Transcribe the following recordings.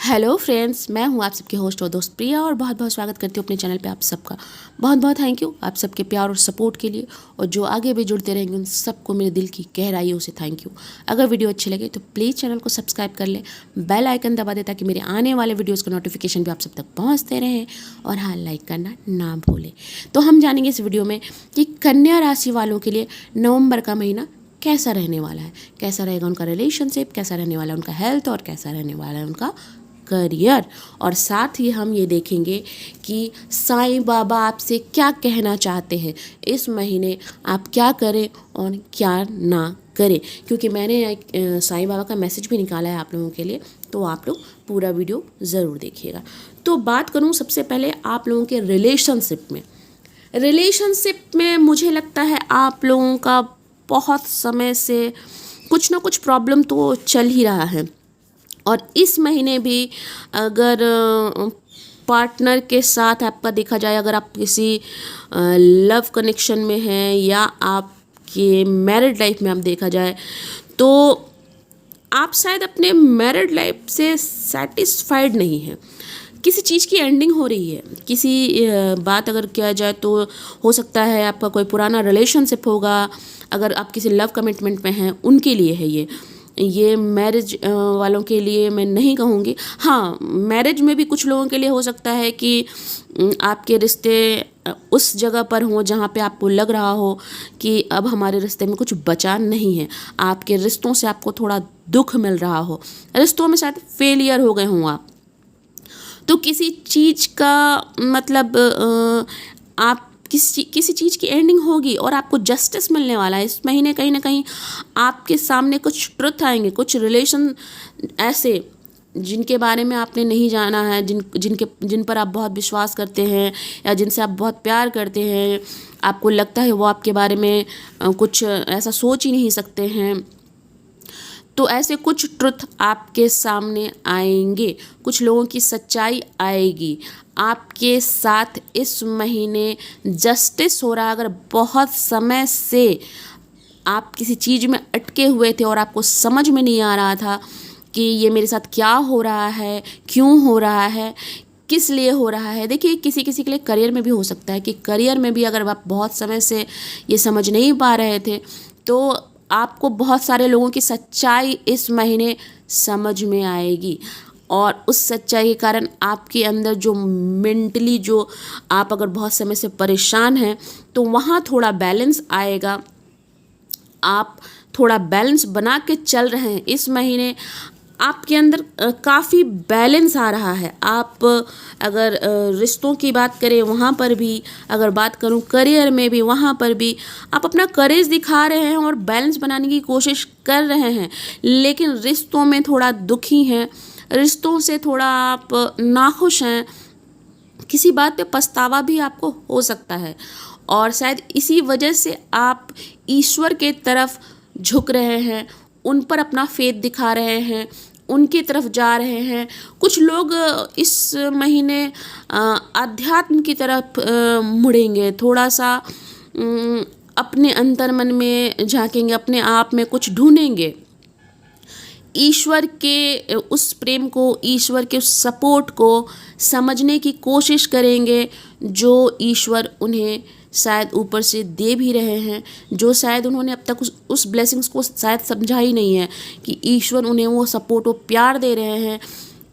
Hello friends, मैं हूं आप सबके होस्ट और दोस्त प्रिया और बहुत बहुत स्वागत करती हूं अपने चैनल पे आप सबका। बहुत बहुत थैंक यू आप सबके प्यार और सपोर्ट के लिए, और जो आगे भी जुड़ते रहेंगे उन सबको मेरे दिल की गहराइयों से थैंक यू। अगर वीडियो अच्छी लगे तो प्लीज़ चैनल को सब्सक्राइब कर लें, बेल आइकन दबा दें ताकि मेरे आने वाले वीडियोज़ का नोटिफिकेशन भी आप सब तक पहुँचते रहें, और हाँ, लाइक करना ना भूलें। तो हम जानेंगे इस वीडियो में कि कन्या राशि वालों के लिए नवंबर का महीना कैसा रहने वाला है, कैसा रहेगा उनका रिलेशनशिप, कैसा रहने वाला है उनका हेल्थ, और कैसा रहने वाला है उनका करियर। और साथ ही हम ये देखेंगे कि साईं बाबा आपसे क्या कहना चाहते हैं इस महीने, आप क्या करें और क्या ना करें, क्योंकि मैंने एक साईं बाबा का मैसेज भी निकाला है आप लोगों के लिए, तो आप लोग पूरा वीडियो ज़रूर देखिएगा। तो बात करूँ सबसे पहले आप लोगों के रिलेशनशिप में मुझे लगता है आप लोगों का बहुत समय से कुछ ना कुछ प्रॉब्लम तो चल ही रहा है, और इस महीने भी अगर पार्टनर के साथ आपका देखा जाए, अगर आप किसी लव कनेक्शन में हैं या आपके मैरिड लाइफ में आप देखा जाए, तो आप शायद अपने मैरिड लाइफ से सेटिस्फाइड नहीं हैं। किसी चीज़ की एंडिंग हो रही है, किसी बात अगर किया जाए तो हो सकता है आपका कोई पुराना रिलेशनशिप होगा। अगर आप किसी लव कमिटमेंट में हैं उनके लिए है ये मैरिज वालों के लिए मैं नहीं कहूँगी। हाँ, मैरिज में भी कुछ लोगों के लिए हो सकता है कि आपके रिश्ते उस जगह पर हों जहाँ पे आपको लग रहा हो कि अब हमारे रिश्ते में कुछ बचा नहीं है, आपके रिश्तों से आपको थोड़ा दुख मिल रहा हो, रिश्तों में शायद फेलियर हो गए हों आप। तो किसी चीज़ का मतलब आप किसी चीज़ की एंडिंग होगी और आपको जस्टिस मिलने वाला है इस महीने। कहीं ना कहीं आपके सामने कुछ ट्रुथ आएंगे, कुछ रिलेशन ऐसे जिनके बारे में आपने नहीं जाना है, जिन पर आप बहुत विश्वास करते हैं या जिनसे आप बहुत प्यार करते हैं, आपको लगता है वो आपके बारे में कुछ ऐसा सोच ही नहीं सकते हैं। तो ऐसे कुछ ट्रुथ आपके सामने आएंगे, कुछ लोगों की सच्चाई आएगी आपके साथ। इस महीने जस्टिस हो रहा है। अगर बहुत समय से आप किसी चीज़ में अटके हुए थे और आपको समझ में नहीं आ रहा था कि ये मेरे साथ क्या हो रहा है, क्यों हो रहा है, किस लिए हो रहा है। देखिए, किसी किसी के लिए करियर में भी हो सकता है कि करियर में भी अगर आप बहुत समय से ये समझ नहीं पा रहे थे, तो आपको बहुत सारे लोगों की सच्चाई इस महीने समझ में आएगी, और उस सच्चाई के कारण आपके अंदर जो मेंटली जो आप अगर बहुत समय से परेशान हैं तो वहाँ थोड़ा बैलेंस आएगा। आप थोड़ा बैलेंस बना के चल रहे हैं इस महीने, आपके अंदर काफ़ी बैलेंस आ रहा है। आप अगर रिश्तों की बात करें वहाँ पर भी, अगर बात करूँ करियर में भी, वहाँ पर भी आप अपना करेज दिखा रहे हैं और बैलेंस बनाने की कोशिश कर रहे हैं, लेकिन रिश्तों में थोड़ा दुखी हैं, रिश्तों से थोड़ा आप नाखुश हैं, किसी बात पे पछतावा भी आपको हो सकता है, और शायद इसी वजह से आप ईश्वर के तरफ झुक रहे हैं, उन पर अपना फेथ दिखा रहे हैं, उनकी तरफ जा रहे हैं। कुछ लोग इस महीने अध्यात्म की तरफ मुड़ेंगे, थोड़ा सा अपने अंतर्मन में झांकेंगे, अपने आप में कुछ ढूंढेंगे, ईश्वर के उस प्रेम को, ईश्वर के उस सपोर्ट को समझने की कोशिश करेंगे जो ईश्वर उन्हें शायद ऊपर से दे भी रहे हैं, जो शायद उन्होंने अब तक उस ब्लेसिंग्स को शायद समझा ही नहीं है कि ईश्वर उन्हें वो सपोर्ट, वो प्यार दे रहे हैं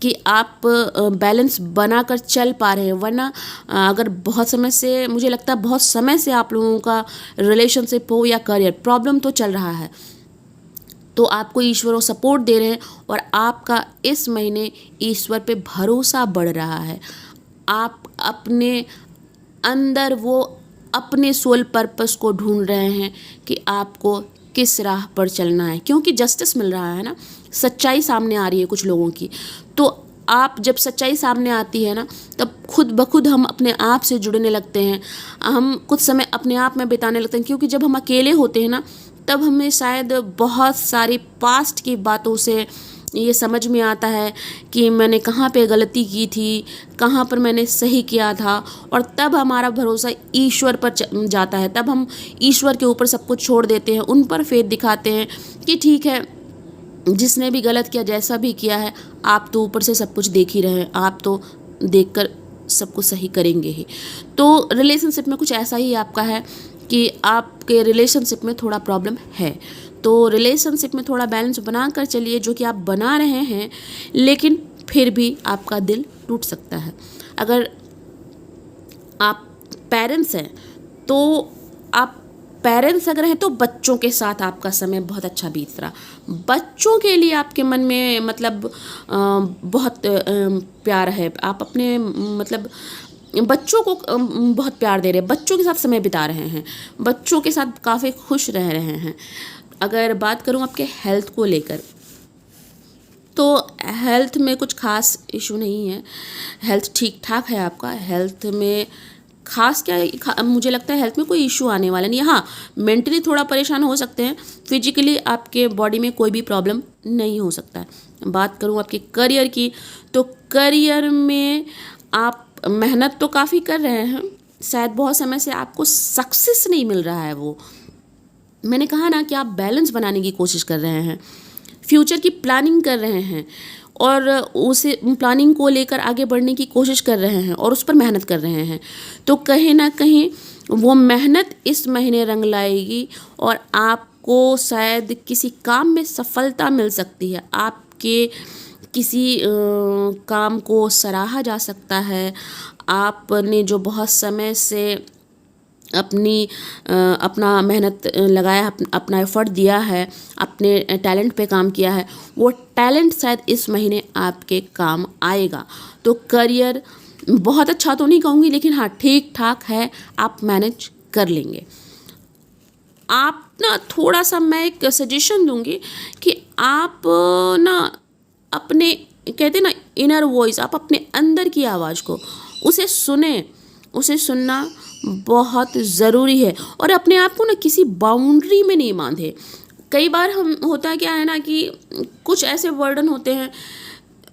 कि आप बैलेंस बना कर चल पा रहे हैं। वरना अगर बहुत समय से, मुझे लगता है बहुत समय से आप लोगों का रिलेशनशिप हो या करियर प्रॉब्लम तो चल रहा है, तो आपको ईश्वर वो सपोर्ट दे रहे हैं, और आपका इस महीने ईश्वर पे भरोसा बढ़ रहा है। आप अपने अंदर वो अपने सोल पर्पस को ढूंढ रहे हैं कि आपको किस राह पर चलना है, क्योंकि जस्टिस मिल रहा है ना, सच्चाई सामने आ रही है कुछ लोगों की। तो आप जब सच्चाई सामने आती है ना, तब खुद ब खुद हम अपने आप से जुड़ने लगते हैं, हम कुछ समय अपने आप में बिताने लगते हैं, क्योंकि जब हम अकेले होते हैं ना, तब हमें शायद बहुत सारी पास्ट की बातों से ये समझ में आता है कि मैंने कहाँ पे गलती की थी, कहाँ पर मैंने सही किया था, और तब हमारा भरोसा ईश्वर पर जाता है। तब हम ईश्वर के ऊपर सब कुछ छोड़ देते हैं, उन पर फेथ दिखाते हैं कि ठीक है, जिसने भी गलत किया, जैसा भी किया है, आप तो ऊपर से सब कुछ देख ही रहे हैं, आप तो देखकर सब कुछ सही करेंगे ही। तो रिलेशनशिप में कुछ ऐसा ही आपका है कि आपके रिलेशनशिप में थोड़ा प्रॉब्लम है। तो रिलेशनशिप में थोड़ा बैलेंस बना कर चलिए, जो कि आप बना रहे हैं, लेकिन फिर भी आपका दिल टूट सकता है। अगर आप पेरेंट्स हैं तो आप पेरेंट्स अगर हैं तो बच्चों के साथ आपका समय बहुत अच्छा बीत रहा, बच्चों के लिए आपके मन में मतलब बहुत प्यार है, आप अपने मतलब बच्चों को बहुत प्यार दे रहे हैं, बच्चों के साथ समय बिता रहे हैं, बच्चों के साथ काफ़ी खुश रह रहे हैं। अगर बात करूं आपके हेल्थ को लेकर, तो हेल्थ में कुछ खास इशू नहीं है, हेल्थ ठीक ठाक है आपका। हेल्थ में खास क्या मुझे लगता है हेल्थ में कोई इशू आने वाला नहीं है। हाँ, मेंटली थोड़ा परेशान हो सकते हैं, फिजिकली आपके बॉडी में कोई भी प्रॉब्लम नहीं हो सकता है। बात करूँ आपके करियर की, तो करियर में आप मेहनत तो काफ़ी कर रहे हैं, शायद बहुत समय से आपको सक्सेस नहीं मिल रहा है। वो मैंने कहा ना कि आप बैलेंस बनाने की कोशिश कर रहे हैं, फ्यूचर की प्लानिंग कर रहे हैं और उसे प्लानिंग को लेकर आगे बढ़ने की कोशिश कर रहे हैं और उस पर मेहनत कर रहे हैं। तो कहीं ना कहीं वो मेहनत इस महीने रंग लाएगी और आपको शायद किसी काम में सफलता मिल सकती है, आपके किसी काम को सराहा जा सकता है। आपने जो बहुत समय से अपना मेहनत लगाया, अपना एफर्ट दिया है, अपने टैलेंट पे काम किया है, वो टैलेंट शायद इस महीने आपके काम आएगा। तो करियर बहुत अच्छा तो नहीं कहूँगी, लेकिन हाँ ठीक ठाक है, आप मैनेज कर लेंगे। आप ना थोड़ा सा मैं एक सजेशन दूंगी कि आप ना अपने कहते ना इनर वॉइस, आप अपने अंदर की आवाज़ को उसे सुने, उसे सुनना बहुत ज़रूरी है और अपने आप को ना किसी बाउंड्री में नहीं बांधे। कई बार हम होता क्या है ना कि कुछ ऐसे वर्डन होते हैं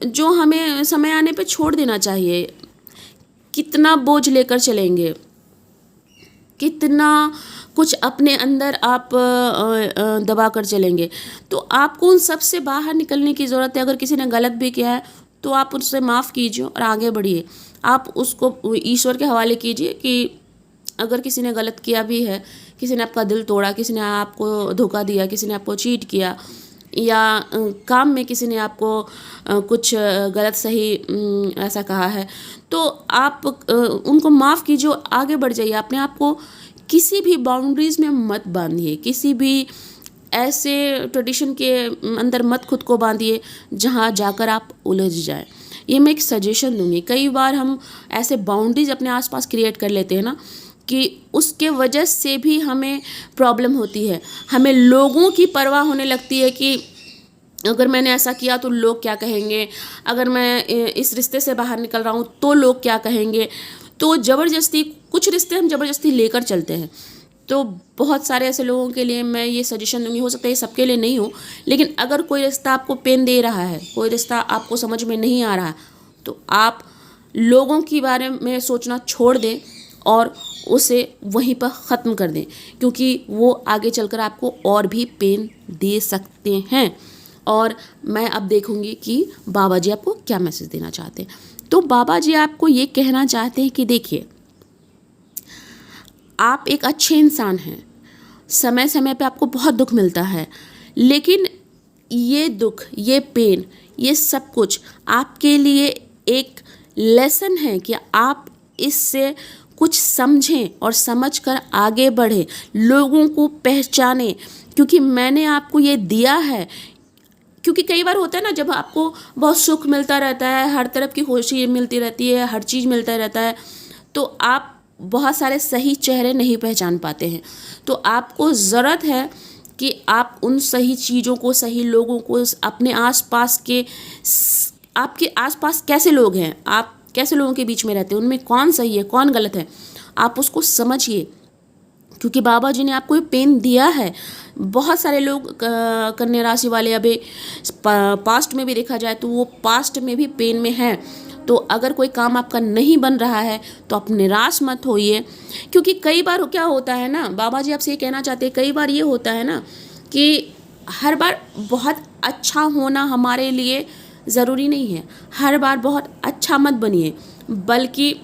जो हमें समय आने पे छोड़ देना चाहिए। कितना बोझ लेकर चलेंगे, कितना कुछ अपने अंदर आप दबा कर चलेंगे, तो आपको उन सब से बाहर निकलने की ज़रूरत है। अगर किसी ने गलत भी किया है तो आप उससे माफ़ कीजिए और आगे बढ़िए। आप उसको ईश्वर के हवाले कीजिए कि अगर किसी ने गलत किया भी है, किसी ने आपका दिल तोड़ा, किसी ने आपको धोखा दिया, किसी ने आपको चीट किया, या काम में किसी ने आपको कुछ गलत सही ऐसा कहा है, तो आप उनको माफ़ कीजिए और आगे बढ़ जाइए। अपने आप को किसी भी बाउंड्रीज़ में मत बांधिए, किसी भी ऐसे ट्रेडिशन के अंदर मत खुद को बांधिए जहाँ जाकर आप उलझ जाए। ये मैं एक सजेशन दूंगी। कई बार हम ऐसे बाउंड्रीज अपने आसपास क्रिएट कर लेते हैं ना कि उसके वजह से भी हमें प्रॉब्लम होती है। हमें लोगों की परवाह होने लगती है कि अगर मैंने ऐसा किया तो लोग क्या कहेंगे, अगर मैं इस रिश्ते से बाहर निकल रहा हूँ तो लोग क्या कहेंगे। तो ज़बरदस्ती कुछ रिश्ते हम ज़बरदस्ती लेकर चलते हैं। तो बहुत सारे ऐसे लोगों के लिए मैं ये सजेशन दूंगी, हो सकता है ये सबके लिए नहीं हो, लेकिन अगर कोई रिश्ता आपको पेन दे रहा है, कोई रिश्ता आपको समझ में नहीं आ रहा, तो आप लोगों के बारे में सोचना छोड़ दें और उसे वहीं पर ख़त्म कर दें, क्योंकि वो आगे चलकर आपको और भी पेन दे सकते हैं। और मैं अब देखूंगी कि बाबा जी आपको क्या मैसेज देना चाहते हैं। तो बाबा जी आपको ये कहना चाहते हैं कि देखिए, आप एक अच्छे इंसान हैं, समय समय पे आपको बहुत दुख मिलता है, लेकिन ये दुख, ये पेन, ये सब कुछ आपके लिए एक लेसन है कि आप इससे कुछ समझें और समझकर आगे बढ़ें, लोगों को पहचानें, क्योंकि मैंने आपको ये दिया है। क्योंकि कई बार होता है ना, जब आपको बहुत सुख मिलता रहता है, हर तरफ की खुशी मिलती रहती है, हर चीज़ मिलता रहता है, तो आप बहुत सारे सही चेहरे नहीं पहचान पाते हैं। तो आपको ज़रूरत है कि आप उन सही चीज़ों को, सही लोगों को, अपने आसपास के, आपके आसपास कैसे लोग हैं, आप कैसे लोगों के बीच में रहते हैं, उनमें कौन सही है कौन गलत है, आप उसको समझिए। क्योंकि बाबा जी ने आपको ये पेन दिया है। बहुत सारे लोग कन्या राशि वाले अभी पास्ट में भी देखा जाए तो वो पास्ट में भी पेन में है। तो अगर कोई काम आपका नहीं बन रहा है तो आप निराश मत होइए, क्योंकि कई बार क्या होता है ना, बाबा जी आपसे ये कहना चाहते हैं, कई बार ये होता है ना कि हर बार बहुत अच्छा होना हमारे लिए ज़रूरी नहीं है। हर बार बहुत अच्छा मत बनिए, बल्कि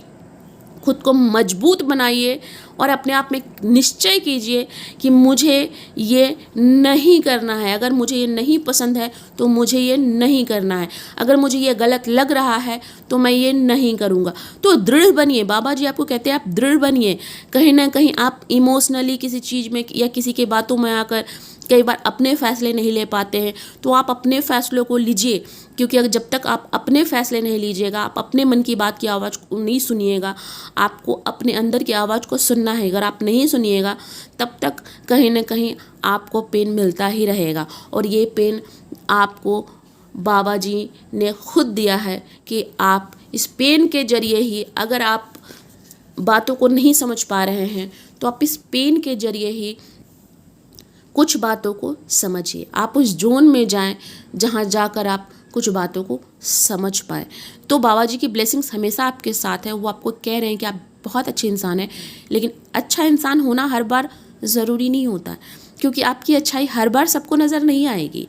खुद को मजबूत बनाइए और अपने आप में निश्चय कीजिए कि मुझे ये नहीं करना है। अगर मुझे ये नहीं पसंद है तो मुझे ये नहीं करना है। अगर मुझे ये गलत लग रहा है तो मैं ये नहीं करूँगा। तो दृढ़ बनिए। बाबा जी आपको कहते हैं आप दृढ़ बनिए। कहीं ना कहीं आप इमोशनली किसी चीज़ में या किसी के बातों में आकर कई बार अपने फैसले नहीं ले पाते हैं, तो आप अपने फैसलों को लीजिए, क्योंकि अगर जब तक आप अपने फैसले नहीं लीजिएगा, आप अपने मन की बात की आवाज़ को नहीं सुनिएगा, आपको अपने अंदर की आवाज़ को सुनना है। अगर आप नहीं सुनिएगा तब तक कहीं ना कहीं आपको पेन मिलता ही रहेगा। और ये पेन आपको बाबा जी ने खुद दिया है कि आप इस पेन के जरिए ही, अगर आप बातों को नहीं समझ पा रहे हैं तो आप इस पेन के जरिए ही कुछ बातों को समझिए। आप उस जोन में जाएं जहां जाकर आप कुछ बातों को समझ पाए। तो बाबा जी की ब्लेसिंग्स हमेशा आपके साथ है। वो आपको कह रहे हैं कि आप बहुत अच्छे इंसान हैं, लेकिन अच्छा इंसान होना हर बार ज़रूरी नहीं होता, क्योंकि आपकी अच्छाई हर बार सबको नज़र नहीं आएगी।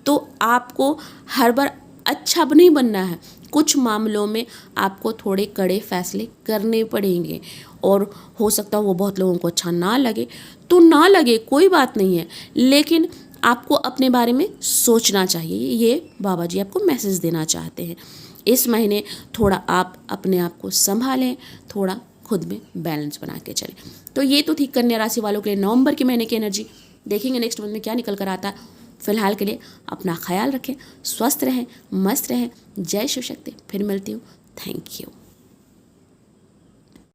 तो आपको हर बार अच्छा नहीं बनना है। कुछ मामलों में आपको थोड़े कड़े फैसले करने पड़ेंगे, और हो सकता है वो बहुत लोगों को अच्छा ना लगे, तो ना लगे, कोई बात नहीं है, लेकिन आपको अपने बारे में सोचना चाहिए। ये बाबा जी आपको मैसेज देना चाहते हैं। इस महीने थोड़ा आप अपने आप को संभालें, थोड़ा खुद में बैलेंस बना के चलें। तो ये तो थी कन्या राशि वालों के लिए नवंबर के महीने की एनर्जी। देखेंगे नेक्स्ट मंथ में क्या निकल कर आता है। फिलहाल के लिए अपना ख्याल रखें, स्वस्थ रहें, मस्त रहें। जय शिव शक्ति। फिर मिलती हूँ। Thank you.